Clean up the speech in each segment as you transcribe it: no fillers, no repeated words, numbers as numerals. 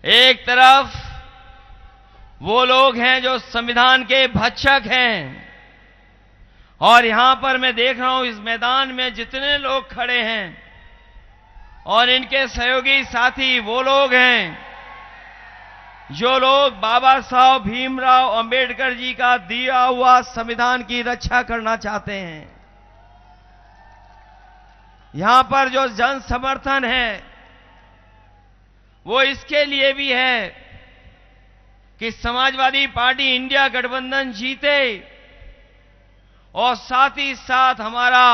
एक तरफ वो लोग हैं जो संविधान के भक्षक हैं, और यहां पर मैं देख रहा हूं इस मैदान में जितने लोग खड़े हैं और इनके सहयोगी साथी वो लोग हैं जो लोग बाबा साहब भीमराव अंबेडकर जी का दिया हुआ संविधान की रक्षा करना चाहते हैं। यहां पर जो जन समर्थन है वो इसके लिए भी है कि समाजवादी पार्टी इंडिया गठबंधन जीते और साथ ही साथ हमारा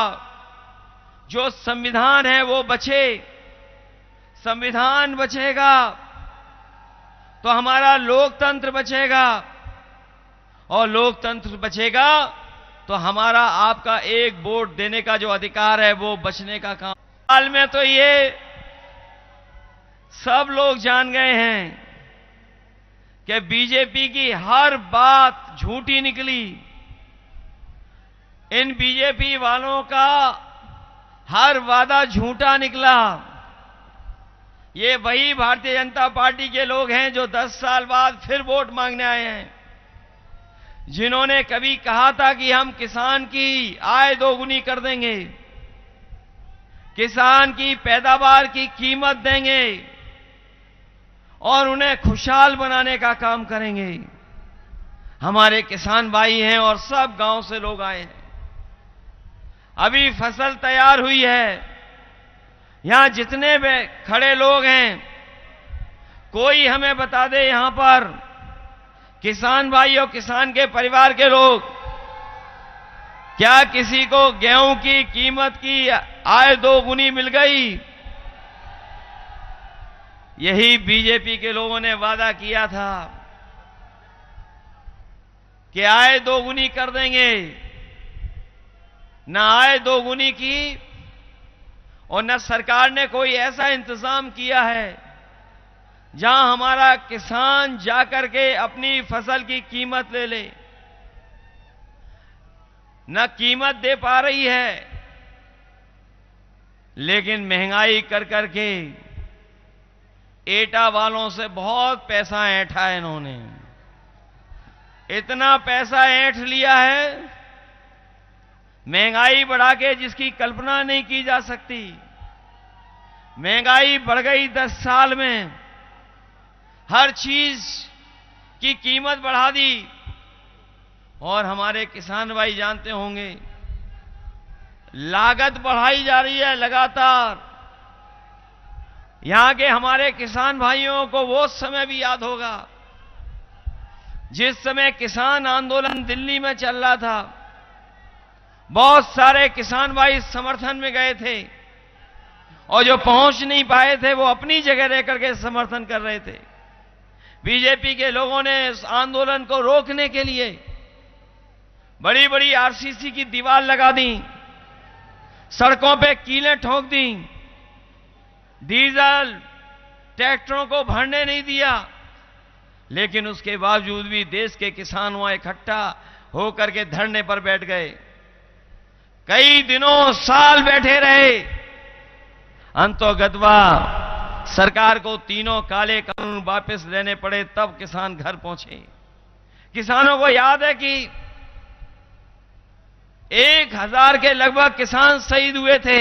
जो संविधान है वो बचे। संविधान बचेगा तो हमारा लोकतंत्र बचेगा, और लोकतंत्र बचेगा तो हमारा आपका एक वोट देने का जो अधिकार है वो बचने का काम। हाल में तो ये सब लोग जान गए हैं कि बीजेपी की हर बात झूठी निकली। इन बीजेपी वालों का हर वादा झूठा निकला। ये वही भारतीय जनता पार्टी के लोग हैं जो 10 साल बाद फिर वोट मांगने आए हैं, जिन्होंने कभी कहा था कि हम किसान की आय दोगुनी कर देंगे, किसान की पैदावार की कीमत देंगे और उन्हें खुशहाल बनाने का काम करेंगे। हमारे किसान भाई हैं और सब गांव से लोग आए हैं। अभी फसल तैयार हुई है। यहां जितने भी खड़े लोग हैं, कोई हमें बता दे यहां पर किसान भाई और किसान के परिवार के लोग, क्या किसी को गेहूं की कीमत की आय दोगुनी मिल गई? यही बीजेपी के लोगों ने वादा किया था कि आय दोगुनी कर देंगे। न आय दोगुनी की और न सरकार ने कोई ऐसा इंतजाम किया है जहां हमारा किसान जाकर के अपनी फसल की कीमत ले ले। न कीमत दे पा रही है, लेकिन महंगाई कर करके एटा वालों से बहुत पैसा ऐंठा है इन्होंने। इतना पैसा ऐंठ लिया है महंगाई बढ़ा के जिसकी कल्पना नहीं की जा सकती। महंगाई बढ़ गई 10 साल में, हर चीज की कीमत बढ़ा दी। और हमारे किसान भाई जानते होंगे लागत बढ़ाई जा रही है लगातार। यहां के हमारे किसान भाइयों को वो समय भी याद होगा जिस समय किसान आंदोलन दिल्ली में चल रहा था। बहुत सारे किसान भाई समर्थन में गए थे और जो पहुंच नहीं पाए थे वो अपनी जगह रह करके समर्थन कर रहे थे। बीजेपी के लोगों ने इस आंदोलन को रोकने के लिए बड़ी बड़ी आरसीसी की दीवार लगा दी, सड़कों पे कीलें ठोक दी, डीजल ट्रैक्टरों को भरने नहीं दिया। लेकिन उसके बावजूद भी देश के किसान वहां इकट्ठा होकर के धरने पर बैठ गए। कई दिनों साल बैठे रहे। अंतोगत्वा सरकार को तीनों काले कानून वापस लेने पड़े, तब किसान घर पहुंचे। किसानों को याद है कि 1000 के लगभग किसान शहीद हुए थे।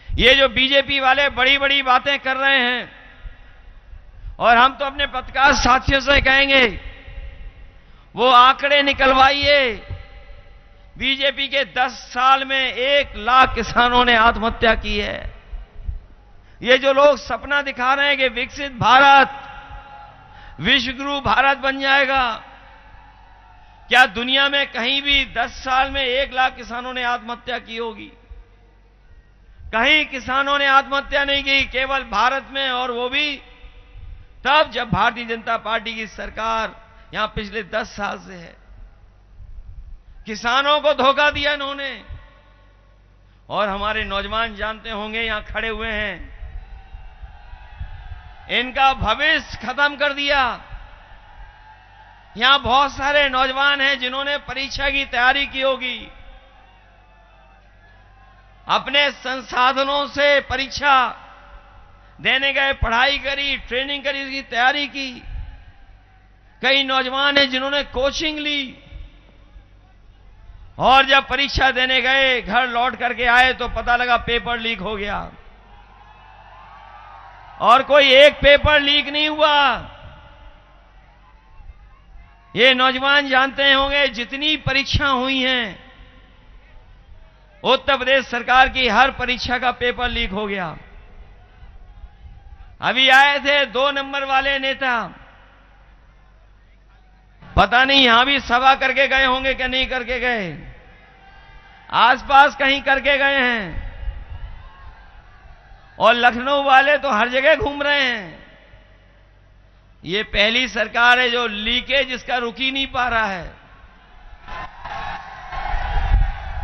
ये जो बीजेपी वाले बड़ी बड़ी बातें कर रहे हैं, और हम तो अपने पत्रकार साथियों से कहेंगे वो आंकड़े निकलवाइए। बीजेपी के 10 साल में 1 लाख किसानों ने आत्महत्या की है। ये जो लोग सपना दिखा रहे हैं कि विकसित भारत, विश्वगुरु भारत बन जाएगा, क्या दुनिया में कहीं भी 10 साल में 1 लाख किसानों ने आत्महत्या की होगी? कहीं किसानों ने आत्महत्या नहीं की, केवल भारत में, और वो भी तब जब भारतीय जनता पार्टी की सरकार यहां पिछले 10 साल से है। किसानों को धोखा दिया इन्होंने। और हमारे नौजवान जानते होंगे यहां खड़े हुए हैं, इनका भविष्य खत्म कर दिया। यहां बहुत सारे नौजवान हैं जिन्होंने परीक्षा की तैयारी की होगी, अपने संसाधनों से परीक्षा देने गए, पढ़ाई करी, ट्रेनिंग करी, उसकी तैयारी की। कई नौजवान हैं जिन्होंने कोचिंग ली और जब परीक्षा देने गए, घर लौट करके आए तो पता लगा पेपर लीक हो गया। और कोई एक पेपर लीक नहीं हुआ। ये नौजवान जानते होंगे जितनी परीक्षा हुई हैं, उत्तर प्रदेश सरकार की हर परीक्षा का पेपर लीक हो गया। अभी आए थे 2 नंबर वाले नेता, पता नहीं यहां भी सभा करके गए होंगे कि नहीं करके गए, आसपास कहीं करके गए हैं। और लखनऊ वाले तो हर जगह घूम रहे हैं। ये पहली सरकार है जो लीकेज इसका रुक ही नहीं पा रहा है।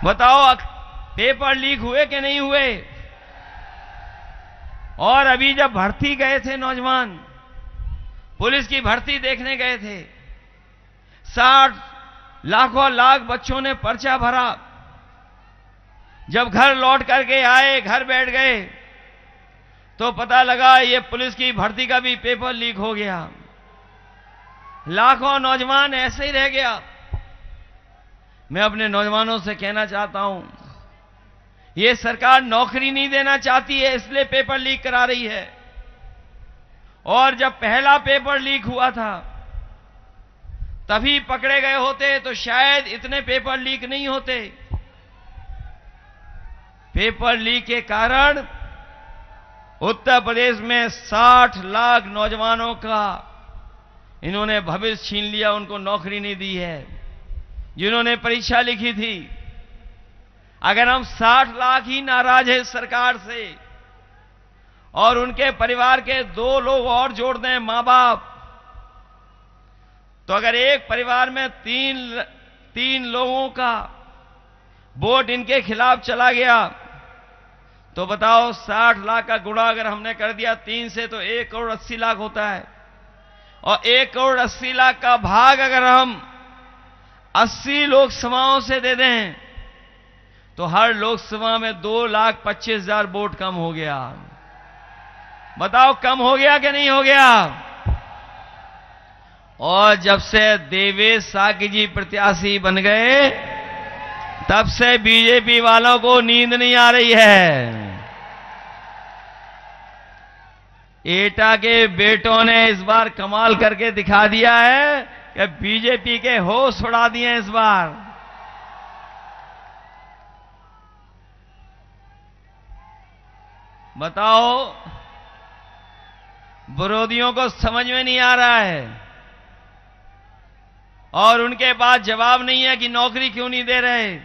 बताओ पेपर लीक हुए कि नहीं हुए? और अभी जब भर्ती गए थे नौजवान, पुलिस की भर्ती देखने गए थे, 60 लाखों लाख बच्चों ने पर्चा भरा। जब घर लौट करके आए, घर बैठ गए, तो पता लगा ये पुलिस की भर्ती का भी पेपर लीक हो गया। लाखों नौजवान ऐसे ही रह गया। मैं अपने नौजवानों से कहना चाहता हूं, ये सरकार नौकरी नहीं देना चाहती है, इसलिए पेपर लीक करा रही है। और जब पहला पेपर लीक हुआ था तभी पकड़े गए होते तो शायद इतने पेपर लीक नहीं होते। पेपर लीक के कारण उत्तर प्रदेश में 60 लाख नौजवानों का इन्होंने भविष्य छीन लिया, उनको नौकरी नहीं दी है जिन्होंने परीक्षा लिखी थी। अगर हम 60 लाख ही नाराज हैं सरकार से और उनके परिवार के 2 लोग और जोड़ दें, मां बाप, तो अगर एक परिवार में तीन लोगों का वोट इनके खिलाफ चला गया तो बताओ 60 लाख का गुणा अगर हमने कर दिया 3 से तो 1 करोड़ 80 लाख होता है। और 1 करोड़ 80 लाख का भाग अगर हम 80 लोकसभाओं से दे दें तो हर लोकसभा में 2,25,000 वोट कम हो गया। बताओ कम हो गया कि नहीं हो गया? और जब से देवेश साकी जी प्रत्याशी बन गए तब से बीजेपी वालों को नींद नहीं आ रही है। एटा के बेटों ने इस बार कमाल करके दिखा दिया है कि बीजेपी के होश उड़ा दिए इस बार। बताओ, विरोधियों को समझ में नहीं आ रहा है और उनके पास जवाब नहीं है कि नौकरी क्यों नहीं दे रहे।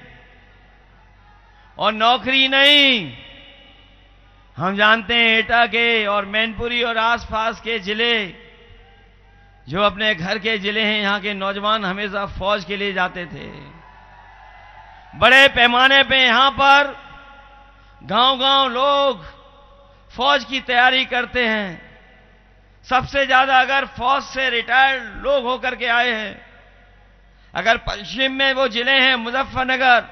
और नौकरी नहीं, हम जानते हैं एटा के और मैनपुरी और आसपास के जिले जो अपने घर के जिले हैं, यहां के नौजवान हमेशा फौज के लिए जाते थे। बड़े पैमाने पे यहां पर गांव-गांव लोग फौज की तैयारी करते हैं। सबसे ज्यादा अगर फौज से रिटायर्ड लोग होकर के आए हैं, अगर पश्चिम में वो जिले हैं मुजफ्फरनगर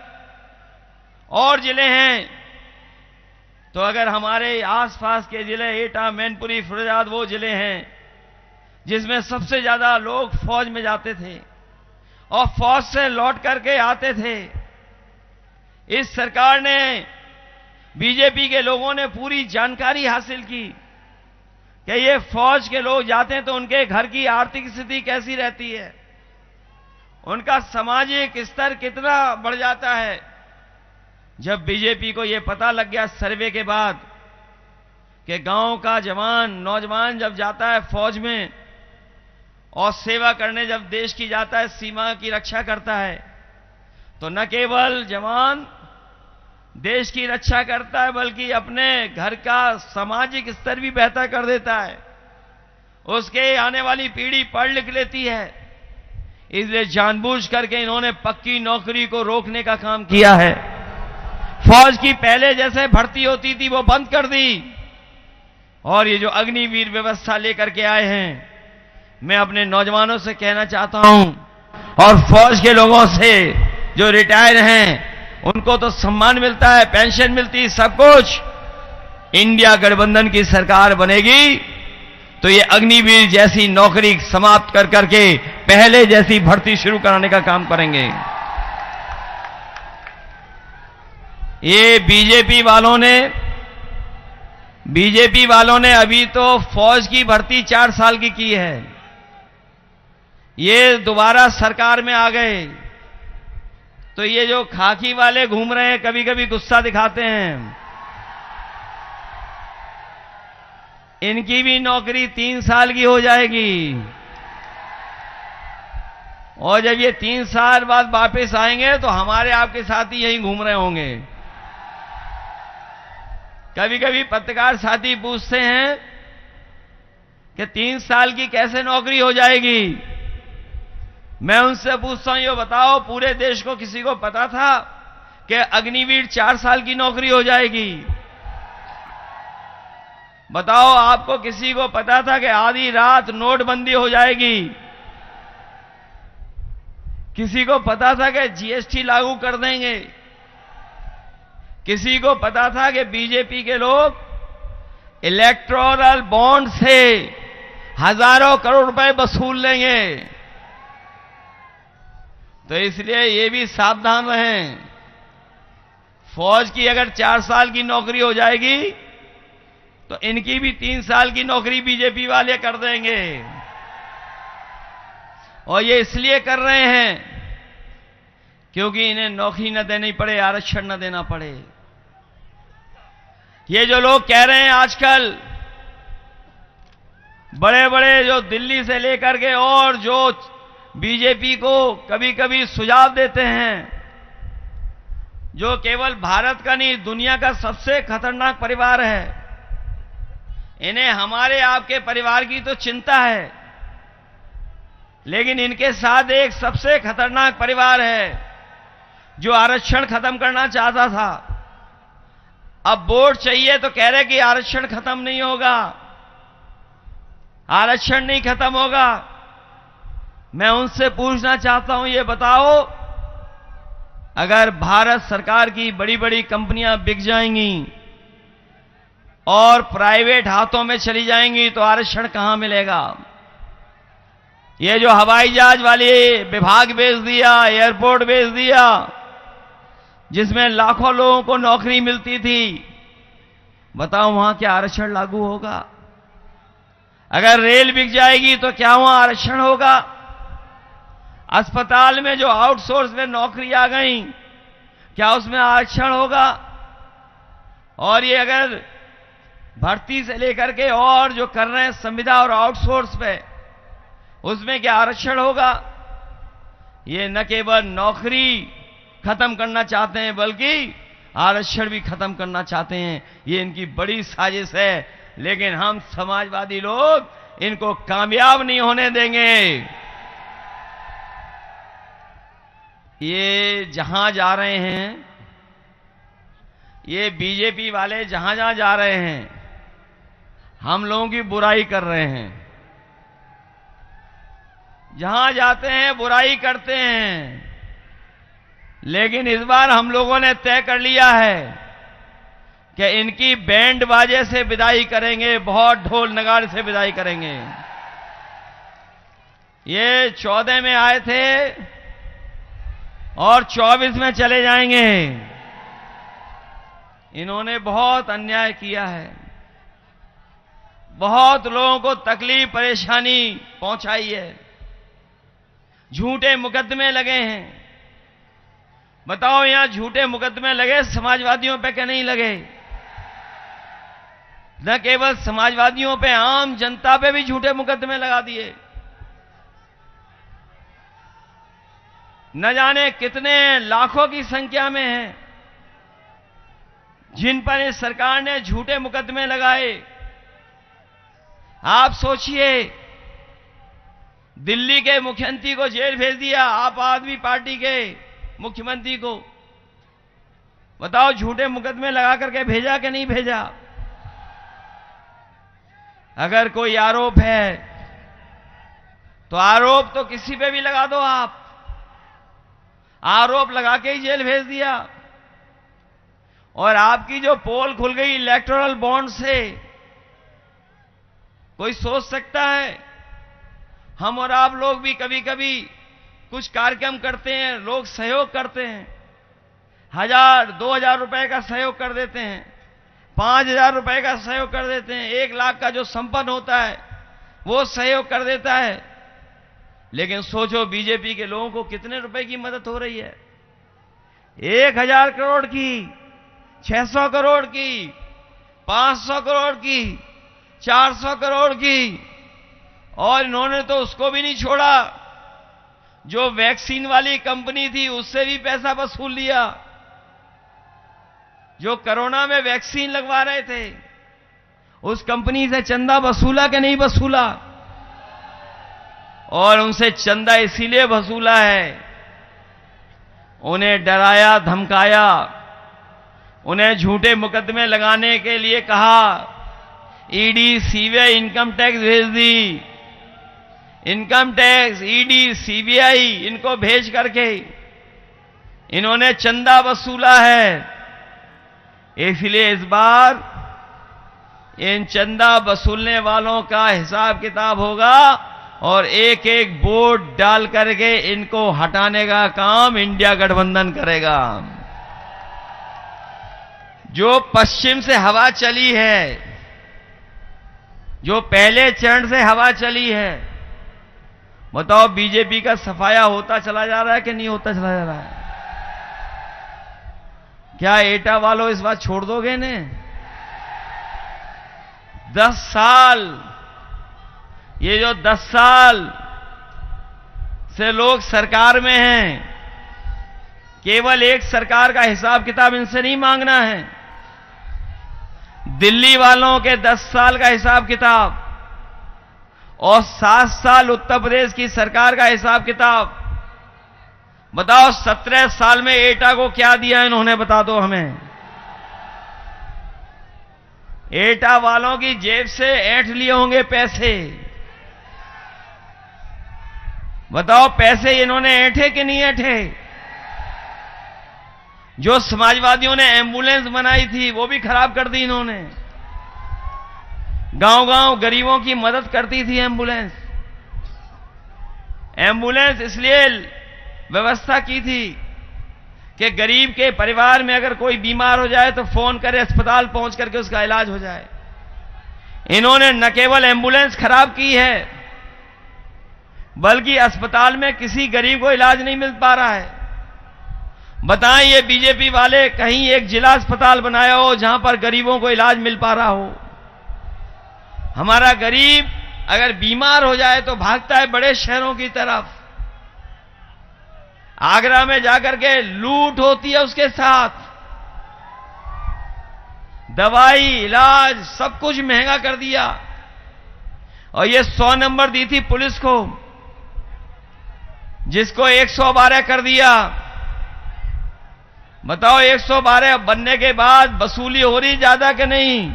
और जिले हैं, तो अगर हमारे आसपास के जिले एटा, मैनपुरी, फिरोजाबाद वो जिले हैं जिसमें सबसे ज्यादा लोग फौज में जाते थे और फौज से लौट करके आते थे। इस सरकार ने, बीजेपी के लोगों ने पूरी जानकारी हासिल की कि ये फौज के लोग जाते हैं तो उनके घर की आर्थिक स्थिति कैसी रहती है, उनका सामाजिक स्तर कितना बढ़ जाता है। जब बीजेपी को यह पता लग गया सर्वे के बाद कि गांव का जवान, नौजवान जब जाता है फौज में और सेवा करने जब देश की जाता है, सीमा की रक्षा करता है, तो न केवल जवान देश की रक्षा करता है बल्कि अपने घर का सामाजिक स्तर भी बेहतर कर देता है। उसके आने वाली पीढ़ी पढ़ लिख लेती है। इसलिए जानबूझ करके इन्होंने पक्की नौकरी को रोकने का काम किया है। फौज की पहले जैसे भर्ती होती थी वो बंद कर दी और ये जो अग्निवीर व्यवस्था लेकर के आए हैं, मैं अपने नौजवानों से कहना चाहता हूं और फौज के लोगों से जो रिटायर हैं उनको तो सम्मान मिलता है, पेंशन मिलती है, सब कुछ, इंडिया गठबंधन की सरकार बनेगी तो ये अग्निवीर जैसी नौकरी समाप्त कर करके पहले जैसी भर्ती शुरू कराने का काम करेंगे। ये बीजेपी वालों ने अभी तो फौज की भर्ती 4 साल की की है। ये दोबारा सरकार में आ गए तो ये जो खाकी वाले घूम रहे हैं, कभी कभी गुस्सा दिखाते हैं, इनकी भी नौकरी 3 साल की हो जाएगी। और जब ये 3 साल बाद वापस आएंगे तो हमारे आपके साथी यहीं घूम रहे होंगे। कभी कभी पत्रकार साथी पूछते हैं कि 3 साल की कैसे नौकरी हो जाएगी। मैं उनसे पूछता हूं, ये बताओ पूरे देश को किसी को पता था कि अग्निवीर 4 साल की नौकरी हो जाएगी? बताओ आपको किसी को पता था कि आधी रात नोटबंदी हो जाएगी? किसी को पता था कि जीएसटी लागू कर देंगे? किसी को पता था कि बीजेपी के लोग इलेक्टोरल बॉन्ड से हजारों करोड़ रुपए वसूल लेंगे? तो इसलिए ये भी सावधान रहें। फौज की अगर 4 साल की नौकरी हो जाएगी तो इनकी भी 3 साल की नौकरी बीजेपी वाले कर देंगे। और ये इसलिए कर रहे हैं क्योंकि इन्हें नौकरी न देनी पड़े, आरक्षण न देना पड़े। ये जो लोग कह रहे हैं आजकल, बड़े बड़े जो दिल्ली से लेकर के और जो बीजेपी को कभी कभी सुझाव देते हैं, जो केवल भारत का नहीं दुनिया का सबसे खतरनाक परिवार है, इन्हें हमारे आपके परिवार की तो चिंता है, लेकिन इनके साथ एक सबसे खतरनाक परिवार है जो आरक्षण खत्म करना चाहता था। अब वोट चाहिए तो कह रहे कि आरक्षण खत्म नहीं होगा, आरक्षण नहीं खत्म होगा। मैं उनसे पूछना चाहता हूं, ये बताओ अगर भारत सरकार की बड़ी बड़ी कंपनियां बिक जाएंगी और प्राइवेट हाथों में चली जाएंगी तो आरक्षण कहां मिलेगा? ये जो हवाई जहाज वाले विभाग बेच दिया, एयरपोर्ट बेच दिया, जिसमें लाखों लोगों को नौकरी मिलती थी, बताओ वहां क्या आरक्षण लागू होगा? अगर रेल बिक जाएगी तो क्या वहां आरक्षण होगा? अस्पताल में जो आउटसोर्स में नौकरी आ गई, क्या उसमें आरक्षण होगा? और ये अगर भर्ती से लेकर के और जो कर रहे हैं संविदा और आउटसोर्स पे, उसमें क्या आरक्षण होगा? ये न केवल नौकरी खत्म करना चाहते हैं बल्कि आरक्षण भी खत्म करना चाहते हैं। ये इनकी बड़ी साजिश है, लेकिन हम समाजवादी लोग इनको कामयाब नहीं होने देंगे। ये जहां जा रहे हैं, ये बीजेपी वाले जहां जहां जा रहे हैं, हम लोगों की बुराई कर रहे हैं। जहां जाते हैं बुराई करते हैं, लेकिन इस बार हम लोगों ने तय कर लिया है कि इनकी बैंड बाजे से विदाई करेंगे, बहुत ढोल नगाड़े से विदाई करेंगे। ये 14 में आए थे और 24 में चले जाएंगे। इन्होंने बहुत अन्याय किया है, बहुत लोगों को तकलीफ परेशानी पहुंचाई है, झूठे मुकदमे लगे हैं। बताओ यहां झूठे मुकदमे लगे समाजवादियों पे क्या नहीं लगे? न केवल समाजवादियों पे, आम जनता पे भी झूठे मुकदमे लगा दिए। न जाने कितने लाखों की संख्या में हैं जिन पर इस सरकार ने झूठे मुकदमे लगाए। आप सोचिए, दिल्ली के मुख्यमंत्री को जेल भेज दिया, आप आदमी पार्टी के मुख्यमंत्री को। बताओ झूठे मुकदमे लगा करके भेजा कि नहीं भेजा? अगर कोई आरोप है तो आरोप तो किसी पे भी लगा दो, आप आरोप लगा के ही जेल भेज दिया। और आपकी जो पोल खुल गई इलेक्टोरल बॉन्ड से, कोई सोच सकता है? हम और आप लोग भी कभी कभी कुछ कार्यक्रम करते हैं, लोग सहयोग करते हैं, 1000-2000 रुपए का सहयोग कर देते हैं, 5000 रुपए का सहयोग कर देते हैं, 1 लाख का जो संपन्न होता है वो सहयोग कर देता है। लेकिन सोचो बीजेपी के लोगों को कितने रुपए की मदद हो रही है? 1000 करोड़ की, 600 करोड़ की, 500 करोड़ की, 400 करोड़ की। और इन्होंने तो उसको भी नहीं छोड़ा, जो वैक्सीन वाली कंपनी थी उससे भी पैसा वसूल लिया। जो कोरोना में वैक्सीन लगवा रहे थे उस कंपनी से चंदा वसूला कि नहीं वसूला? और उनसे चंदा इसीलिए वसूला है, उन्हें डराया धमकाया, उन्हें झूठे मुकदमे लगाने के लिए कहा, ईडी सीबीआई इनकम टैक्स भेज दी, इनकम टैक्स ईडी सीबीआई इनको भेज करके इन्होंने चंदा वसूला है। इसलिए इस बार इन चंदा वसूलने वालों का हिसाब किताब होगा और एक एक वोट डाल करके इनको हटाने का काम इंडिया गठबंधन करेगा। जो पश्चिम से हवा चली है, जो पहले चरण से हवा चली है, बताओ बीजेपी का सफाया होता चला जा रहा है कि नहीं होता चला जा रहा है? क्या एटा वालों इस बात छोड़ दोगे ने? 10 साल, ये जो 10 साल से लोग सरकार में हैं, केवल एक सरकार का हिसाब किताब इनसे नहीं मांगना है, दिल्ली वालों के 10 साल का हिसाब किताब और 7 साल उत्तर प्रदेश की सरकार का हिसाब किताब। बताओ 17 साल में एटा को क्या दिया इन्होंने, बता दो हमें। एटा वालों की जेब से ऐंठ लिए होंगे पैसे, बताओ पैसे इन्होंने ऐंठे कि नहीं ऐंठे? जो समाजवादियों ने एम्बुलेंस बनाई थी वो भी खराब कर दी इन्होंने। गांव-गांव गरीबों की मदद करती थी एम्बुलेंस। एम्बुलेंस इसलिए व्यवस्था की थी कि गरीब के परिवार में अगर कोई बीमार हो जाए तो फोन करे, अस्पताल पहुंच करके उसका इलाज हो जाए। इन्होंने न केवल एम्बुलेंस खराब की है बल्कि अस्पताल में किसी गरीब को इलाज नहीं मिल पा रहा है। बताएं ये बीजेपी वाले कहीं एक जिला अस्पताल बनाया हो जहां पर गरीबों को इलाज मिल पा रहा हो? हमारा गरीब अगर बीमार हो जाए तो भागता है बड़े शहरों की तरफ। आगरा में जाकर के लूट होती है उसके साथ, दवाई इलाज सब कुछ महंगा कर दिया। और ये 100 नंबर दी थी पुलिस को, जिसको 112 कर दिया। बताओ 112 बनने के बाद वसूली हो रही ज्यादा कि नहीं?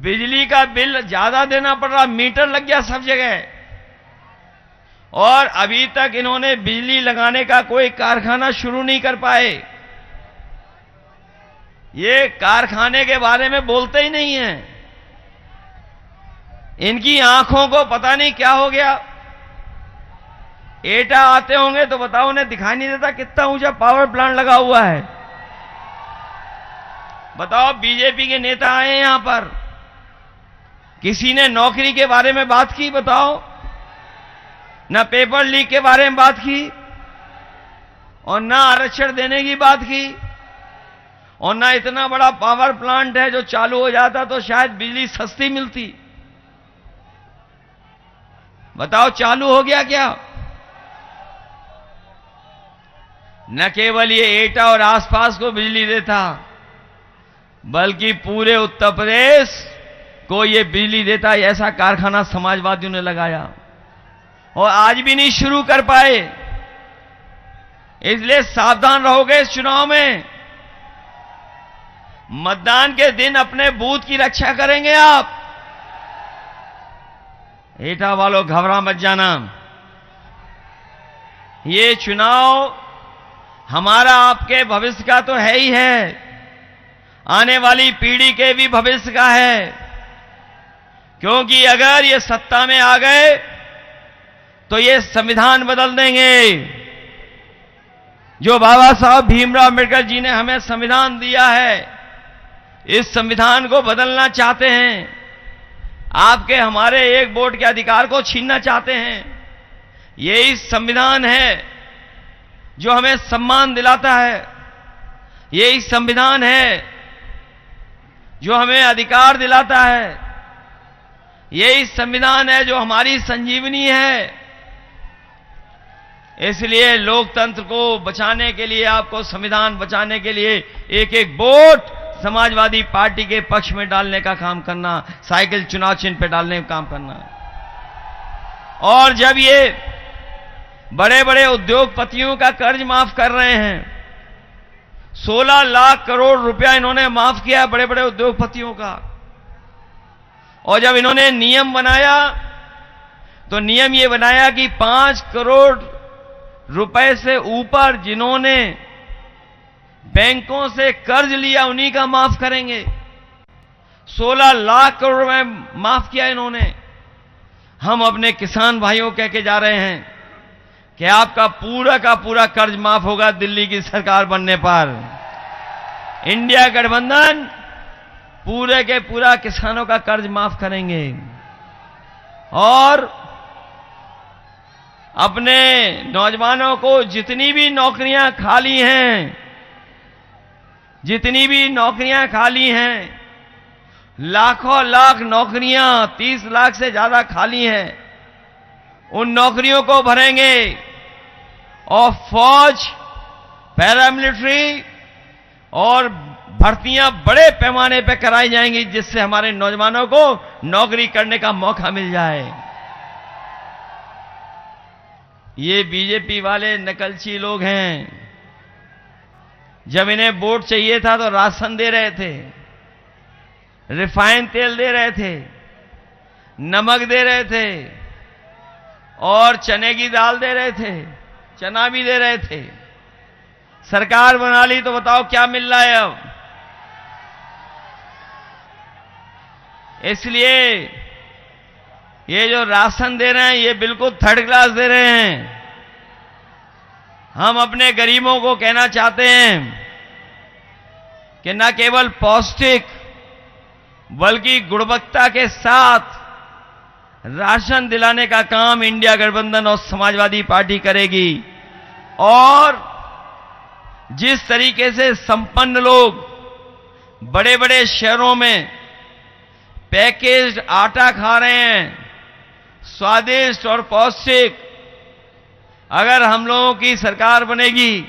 बिजली का बिल ज्यादा देना पड़ रहा, मीटर लग गया सब जगह। और अभी तक इन्होंने बिजली लगाने का कोई कारखाना शुरू नहीं कर पाए। ये कारखाने के बारे में बोलते ही नहीं है। इनकी आंखों को पता नहीं क्या हो गया। एटा आते होंगे तो बताओ, उन्हें दिखाई नहीं देता कितना ऊंचा पावर प्लांट लगा हुआ है। बताओ बीजेपी के नेता आए यहां पर, किसी ने नौकरी के बारे में बात की? बताओ, ना पेपर लीक के बारे में बात की और ना आरक्षण देने की बात की और ना इतना बड़ा पावर प्लांट है जो चालू हो जाता तो शायद बिजली सस्ती मिलती। बताओ चालू हो गया क्या? न केवल ये एटा और आसपास को बिजली देता बल्कि पूरे उत्तर प्रदेश को ये बिजली देता। ऐसा कारखाना समाजवादियों ने लगाया और आज भी नहीं शुरू कर पाए। इसलिए सावधान रहोगे इस चुनाव में। मतदान के दिन अपने बूथ की रक्षा करेंगे आप। एटा वालों घबरा मत जाना। ये चुनाव हमारा आपके भविष्य का तो है ही है, आने वाली पीढ़ी के भी भविष्य का है। क्योंकि अगर ये सत्ता में आ गए तो ये संविधान बदल देंगे। जो बाबा साहब भीमराव अम्बेडकर जी ने हमें संविधान दिया है, इस संविधान को बदलना चाहते हैं। आपके हमारे एक वोट के अधिकार को छीनना चाहते हैं। यही संविधान है जो हमें सम्मान दिलाता है। यही संविधान है जो हमें अधिकार दिलाता है। यही संविधान है जो हमारी संजीवनी है। इसलिए लोकतंत्र को बचाने के लिए, आपको संविधान बचाने के लिए एक एक वोट समाजवादी पार्टी के पक्ष में डालने का काम करना, साइकिल चुनाव चिन्ह पे डालने का काम करना। और जब ये बड़े बड़े उद्योगपतियों का कर्ज माफ कर रहे हैं, 16 लाख करोड़ रुपया इन्होंने माफ किया बड़े बड़े उद्योगपतियों का। और जब इन्होंने नियम बनाया तो नियम ये बनाया कि 5 करोड़ रुपए से ऊपर जिन्होंने बैंकों से कर्ज लिया उन्हीं का माफ करेंगे। 16 लाख करोड़ रुपए माफ किया इन्होंने। हम अपने किसान भाइयों कह के जा रहे हैं कि आपका पूरा का पूरा कर्ज माफ होगा दिल्ली की सरकार बनने पर। इंडिया गठबंधन पूरे के पूरा किसानों का कर्ज माफ करेंगे। और अपने नौजवानों को जितनी भी नौकरियां खाली हैं, जितनी भी नौकरियां खाली हैं, लाखों लाख नौकरियां, 30 लाख से ज्यादा खाली हैं, उन नौकरियों को भरेंगे। और फौज, पैरामिलिट्री और भर्तियां बड़े पैमाने पर कराई जाएंगी, जिससे हमारे नौजवानों को नौकरी करने का मौका मिल जाए। ये बीजेपी वाले नकलची लोग हैं। जब इन्हें वोट चाहिए था तो राशन दे रहे थे, रिफाइंड तेल दे रहे थे, नमक दे रहे थे और चने की दाल दे रहे थे, चना भी दे रहे थे। सरकार बना ली तो बताओ क्या मिल रहा है अब। इसलिए ये जो राशन दे रहे हैं ये बिल्कुल थर्ड क्लास दे रहे हैं। हम अपने गरीबों को कहना चाहते हैं कि न केवल पौष्टिक बल्कि गुणवत्ता के साथ राशन दिलाने का काम इंडिया गठबंधन और समाजवादी पार्टी करेगी। और जिस तरीके से संपन्न लोग बड़े बड़े शहरों में पैकेज्ड आटा खा रहे हैं, स्वादिष्ट और पौष्टिक, अगर हम लोगों की सरकार बनेगी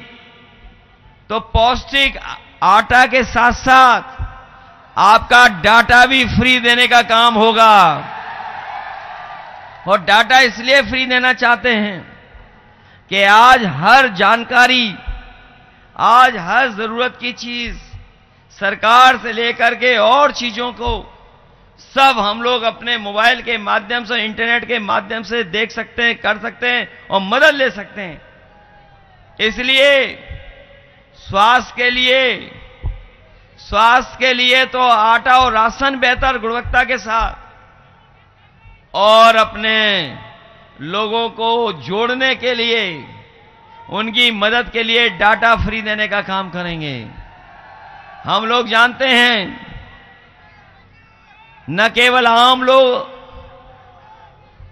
तो पौष्टिक आटा के साथ साथ आपका डाटा भी फ्री देने का काम होगा। और डाटा इसलिए फ्री देना चाहते हैं कि आज हर जानकारी, आज हर जरूरत की चीज, सरकार से लेकर के और चीजों को सब हम लोग अपने मोबाइल के माध्यम से, इंटरनेट के माध्यम से देख सकते हैं, कर सकते हैं और मदद ले सकते हैं। इसलिए स्वास्थ्य के लिए तो आटा और राशन बेहतर गुणवत्ता के साथ, और अपने लोगों को जोड़ने के लिए, उनकी मदद के लिए डाटा फ्री देने का काम करेंगे। हम लोग जानते हैं न केवल आम लोग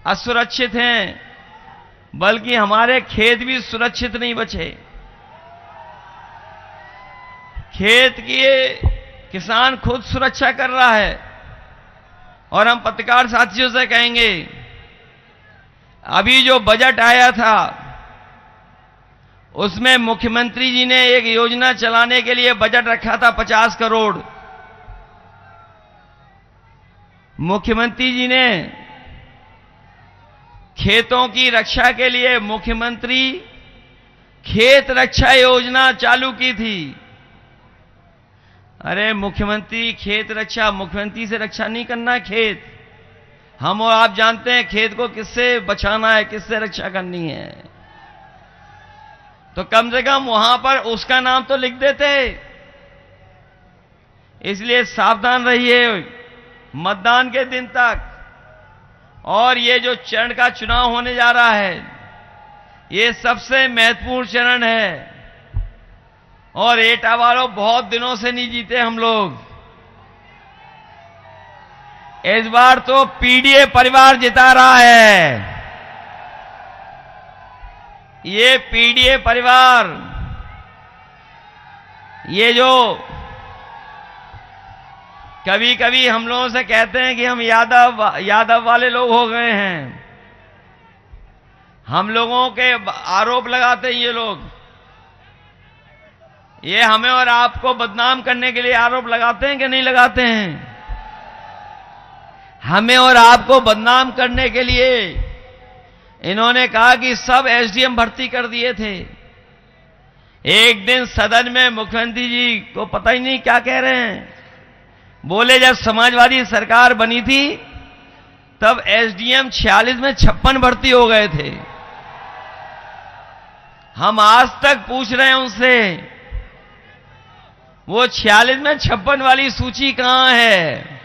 असुरक्षित हैं, बल्कि हमारे खेत भी सुरक्षित नहीं बचे। खेत की किसान खुद सुरक्षा कर रहा है। और हम पत्रकार साथियों से कहेंगे, अभी जो बजट आया था उसमें मुख्यमंत्री जी ने एक योजना चलाने के लिए बजट रखा था 50 करोड़। मुख्यमंत्री जी ने खेतों की रक्षा के लिए मुख्यमंत्री खेत रक्षा योजना चालू की थी। अरे मुख्यमंत्री खेत रक्षा, मुख्यमंत्री से रक्षा नहीं करना है खेत। हम और आप जानते हैं खेत को किससे बचाना है, किससे रक्षा करनी है। तो कम से कम वहां पर उसका नाम तो लिख देते। इसलिए सावधान रहिए मतदान के दिन तक। और ये जो चरण का चुनाव होने जा रहा है, ये सबसे महत्वपूर्ण चरण है। और एटा वालों बहुत दिनों से नहीं जीते हम लोग। इस बार तो पीडीए परिवार जिता रहा है। ये पीडीए परिवार, ये जो कभी कभी हम लोगों से कहते हैं कि हम यादव वाले लोग हो गए हैं, हम लोगों के आरोप लगाते हैं ये लोग। ये हमें और आपको बदनाम करने के लिए आरोप लगाते हैं कि नहीं लगाते हैं? हमें और आपको बदनाम करने के लिए इन्होंने कहा कि सब एसडीएम भर्ती कर दिए थे। एक दिन सदन में मुख्यमंत्री जी को पता ही नहीं क्या कह रहे हैं, बोले जब समाजवादी सरकार बनी थी तब एसडीएम 46 में 56 भर्ती हो गए थे। हम आज तक पूछ रहे हैं उनसे, वो 46 में 56 वाली सूची कहां है?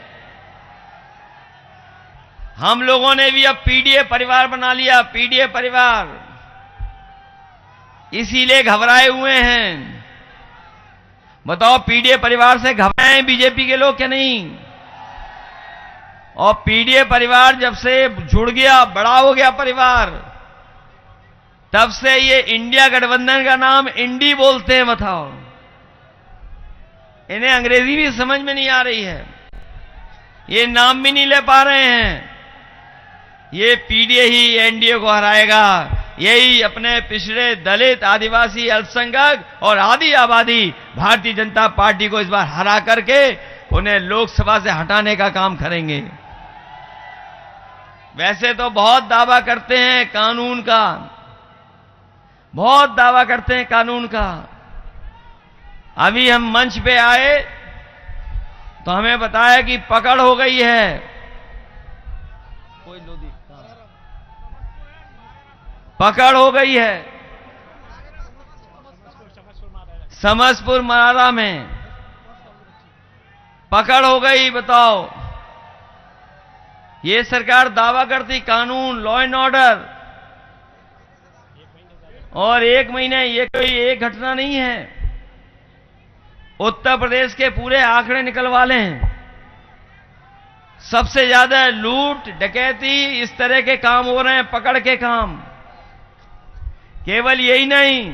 हम लोगों ने भी अब पीडीए परिवार बना लिया, पीडीए परिवार। इसीलिए घबराए हुए हैं। बताओ, पीडीए परिवार से घबराए हैं बीजेपी के लोग क्या नहीं? और पीडीए परिवार जब से जुड़ गया, बड़ा हो गया परिवार, तब से ये इंडिया गठबंधन का नाम इंडी बोलते हैं। बताओ, इन्हें अंग्रेजी भी समझ में नहीं आ रही है, ये नाम भी नहीं ले पा रहे हैं। ये पीडीए ही एनडीए को हराएगा। यही अपने पिछड़े, दलित, आदिवासी, अल्पसंख्यक और आदि आबादी भारतीय जनता पार्टी को इस बार हरा करके उन्हें लोकसभा से हटाने का काम करेंगे। वैसे तो बहुत दावा करते हैं कानून का, बहुत दावा करते हैं कानून का। अभी हम मंच पे आए तो हमें बताया कि पकड़ हो गई है। कोई लोधी पकड़ हो गई है समसपुर मरारा में, पकड़ हो गई। बताओ, ये सरकार दावा करती कानून, लॉ एंड ऑर्डर, और 1 महीने, ये कोई एक घटना नहीं है। उत्तर प्रदेश के पूरे आंकड़े निकलवा लें, सबसे ज्यादा लूट, डकैती, इस तरह के काम हो रहे हैं, पकड़ के काम। केवल यही नहीं,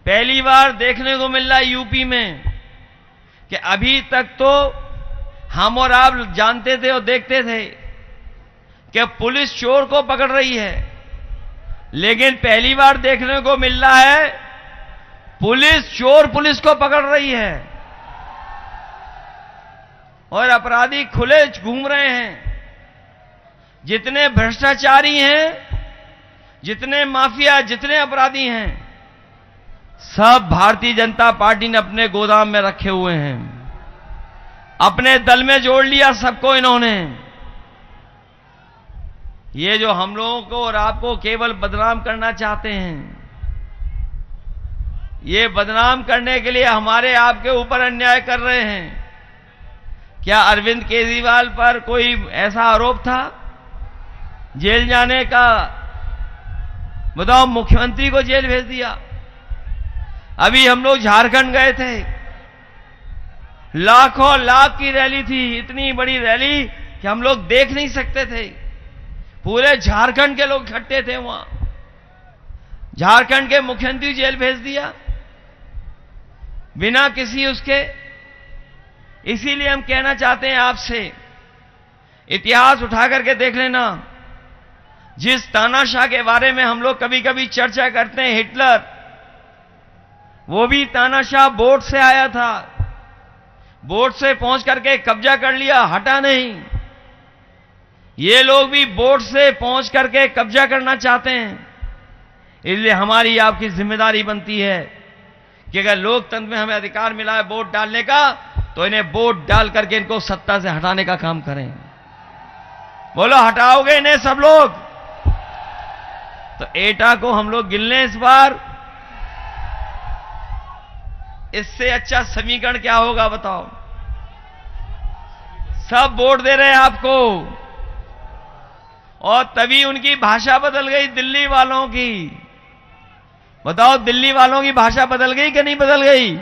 पहली बार देखने को मिल रहा है यूपी में कि अभी तक तो हम और आप जानते थे और देखते थे कि पुलिस चोर को पकड़ रही है, लेकिन पहली बार देखने को मिल रहा है पुलिस चोर पुलिस को पकड़ रही है और अपराधी खुले घूम रहे हैं। जितने भ्रष्टाचारी हैं, जितने माफिया, जितने अपराधी हैं, सब भारतीय जनता पार्टी ने अपने गोदाम में रखे हुए हैं। अपने दल में जोड़ लिया सबको इन्होंने। ये जो हम लोगों को और आपको केवल बदनाम करना चाहते हैं, ये बदनाम करने के लिए हमारे आपके ऊपर अन्याय कर रहे हैं। क्या अरविंद केजरीवाल पर कोई ऐसा आरोप था जेल जाने का? बताओ, मुख्यमंत्री को जेल भेज दिया। अभी हम लोग झारखंड गए थे, लाखों लाख की रैली थी, इतनी बड़ी रैली कि हम लोग देख नहीं सकते थे। पूरे झारखंड के लोग इकट्ठे थे वहां। झारखंड के मुख्यमंत्री जेल भेज दिया बिना किसी उसके। इसीलिए हम कहना चाहते हैं आपसे, इतिहास उठा करके देख लेना। जिस तानाशाह के बारे में हम लोग कभी कभी चर्चा करते हैं, हिटलर, वो भी तानाशाह बोट से आया था। बोट से पहुंच करके कब्जा कर लिया, हटा नहीं। ये लोग भी बोट से पहुंच करके कब्जा करना चाहते हैं। इसलिए हमारी आपकी जिम्मेदारी बनती है कि अगर लोकतंत्र में हमें अधिकार मिला है वोट डालने का, तो इन्हें वोट डाल करके इनको सत्ता से हटाने का काम करें। बोलो, हटाओगे इन्हें सब लोग? तो एटा को हम लोग गिन लें इस बार। इससे अच्छा समीकरण क्या होगा बताओ? सब वोट दे रहे हैं आपको, और तभी उनकी भाषा बदल गई दिल्ली वालों की। बताओ, दिल्ली वालों की भाषा बदल गई कि नहीं बदल गई?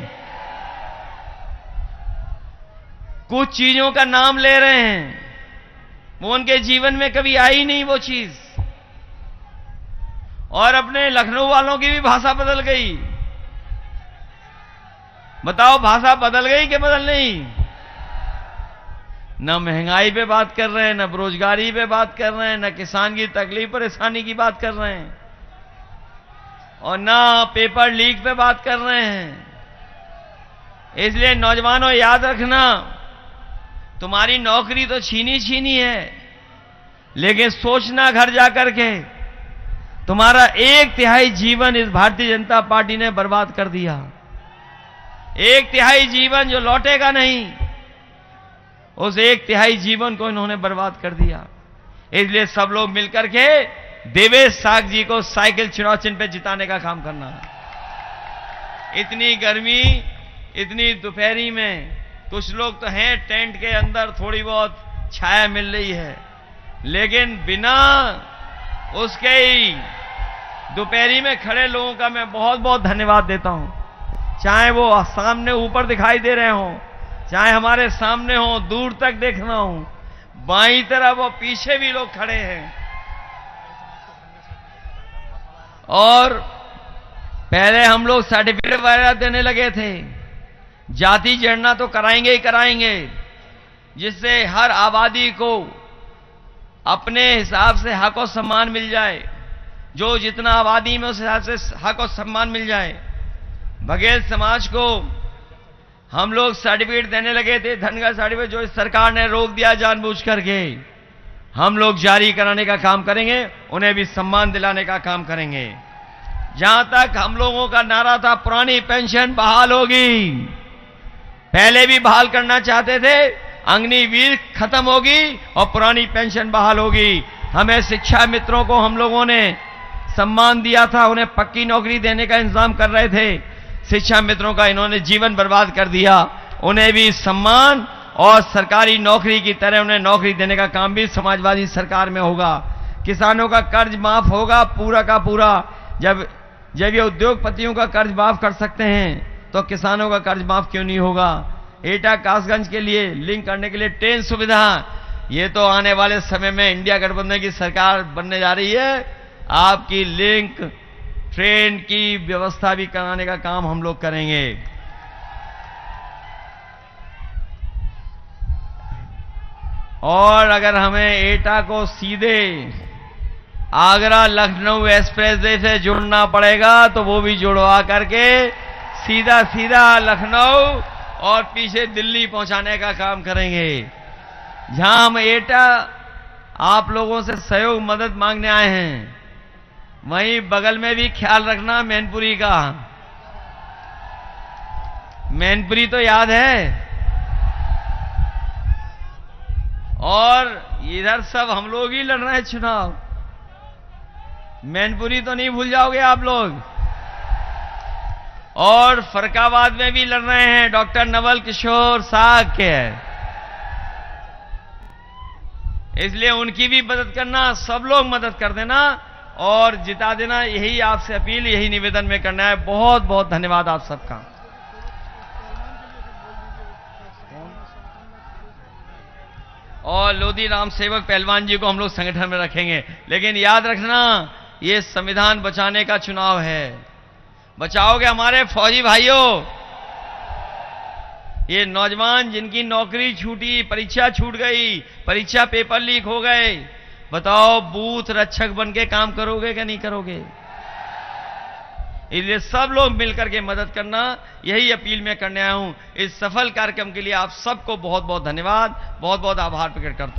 कुछ चीजों का नाम ले रहे हैं, वो उनके जीवन में कभी आई नहीं वो चीज। और अपने लखनऊ वालों की भी भाषा बदल गई। बताओ, भाषा बदल गई कि बदल नहीं? न महंगाई पे बात कर रहे हैं, न बेरोजगारी पे बात कर रहे हैं, न किसान की तकलीफ परेशानी की बात कर रहे हैं, और न पेपर लीक पे बात कर रहे हैं। इसलिए नौजवानों, याद रखना, तुम्हारी नौकरी तो छीनी छीनी है, लेकिन सोचना घर जाकर के, तुम्हारा 1/3 जीवन इस भारतीय जनता पार्टी ने बर्बाद कर दिया। 1/3 जीवन जो लौटेगा नहीं, उस 1/3 जीवन को इन्होंने बर्बाद कर दिया। इसलिए सब लोग मिलकर के देवेश साग जी को साइकिल चुनाव चिन्ह पे जिताने का काम करना है। इतनी गर्मी, इतनी दोपहरी में कुछ लोग तो हैं टेंट के अंदर, थोड़ी बहुत छाया मिल रही है, लेकिन बिना उसके ही दोपहरी में खड़े लोगों का मैं बहुत बहुत धन्यवाद देता हूं। चाहे वो सामने ऊपर दिखाई दे रहे हो, चाहे हमारे सामने हो, दूर तक देखना हो, बाईं तरफ और पीछे भी लोग खड़े हैं। और पहले हम लोग सर्टिफिकेट वगैरह देने लगे थे, जाति जनगणना तो कराएंगे ही कराएंगे, जिससे हर आबादी को अपने हिसाब से हक और सम्मान मिल जाए, जो जितना आबादी में उस हिसाब से हक और सम्मान मिल जाए। बघेल समाज को हम लोग सर्टिफिकेट देने लगे थे, धन का सर्टिफिकेट, जो इस सरकार ने रोक दिया जानबूझ करके। हम लोग जारी कराने का काम करेंगे, उन्हें भी सम्मान दिलाने का काम करेंगे। जहां तक हम लोगों का नारा था पुरानी पेंशन बहाल होगी, पहले भी बहाल करना चाहते थे, अग्निवीर खत्म होगी और पुरानी पेंशन बहाल होगी। हमें शिक्षा मित्रों को हम लोगों ने सम्मान दिया था, उन्हें पक्की नौकरी देने का इंतजाम कर रहे थे। शिक्षा मित्रों का इन्होंने जीवन बर्बाद कर दिया, उन्हें भी सम्मान और सरकारी नौकरी की तरह उन्हें नौकरी देने का काम भी समाजवादी सरकार में होगा। किसानों का कर्ज माफ होगा पूरा का पूरा। जब ये उद्योगपतियों का कर्ज माफ कर सकते हैं, तो किसानों का कर्ज माफ क्यों नहीं होगा? एटा कासगंज के लिए लिंक करने के लिए ट्रेन सुविधा, ये तो आने वाले समय में इंडिया गठबंधन की सरकार बनने जा रही है, आपकी लिंक ट्रेन की व्यवस्था भी कराने का काम हम लोग करेंगे। और अगर हमें एटा को सीधे आगरा लखनऊ एक्सप्रेसवे से जोड़ना पड़ेगा, तो वो भी जुड़वा करके सीधा सीधा लखनऊ और पीछे दिल्ली पहुंचाने का काम करेंगे। जहां हम एटा आप लोगों से सहयोग मदद मांगने आए हैं, वहीं बगल में भी ख्याल रखना मैनपुरी का। मैनपुरी तो याद है, और इधर सब हम लोग ही लड़ रहे हैं चुनाव। मैनपुरी तो नहीं भूल जाओगे आप लोग। और फरकाबाद में भी लड़ रहे हैं, डॉक्टर नवल किशोर साग के, इसलिए उनकी भी मदद करना, सब लोग मदद कर देना और जिता देना। यही आपसे अपील, यही निवेदन में करना है। बहुत बहुत धन्यवाद आप सबका। और लोधी राम सेवक पहलवान जी को हम लोग संगठन में रखेंगे। लेकिन याद रखना, ये संविधान बचाने का चुनाव है। बचाओगे हमारे फौजी भाइयों? ये नौजवान जिनकी नौकरी छूटी, परीक्षा छूट गई, परीक्षा पेपर लीक हो गए, बताओ बूथ रक्षक बन के काम करोगे कि नहीं करोगे? इसलिए सब लोग मिलकर के मदद करना, यही अपील मैं करने आया हूं। इस सफल कार्यक्रम के लिए आप सबको बहुत बहुत धन्यवाद, बहुत बहुत आभार प्रकट करता हूं।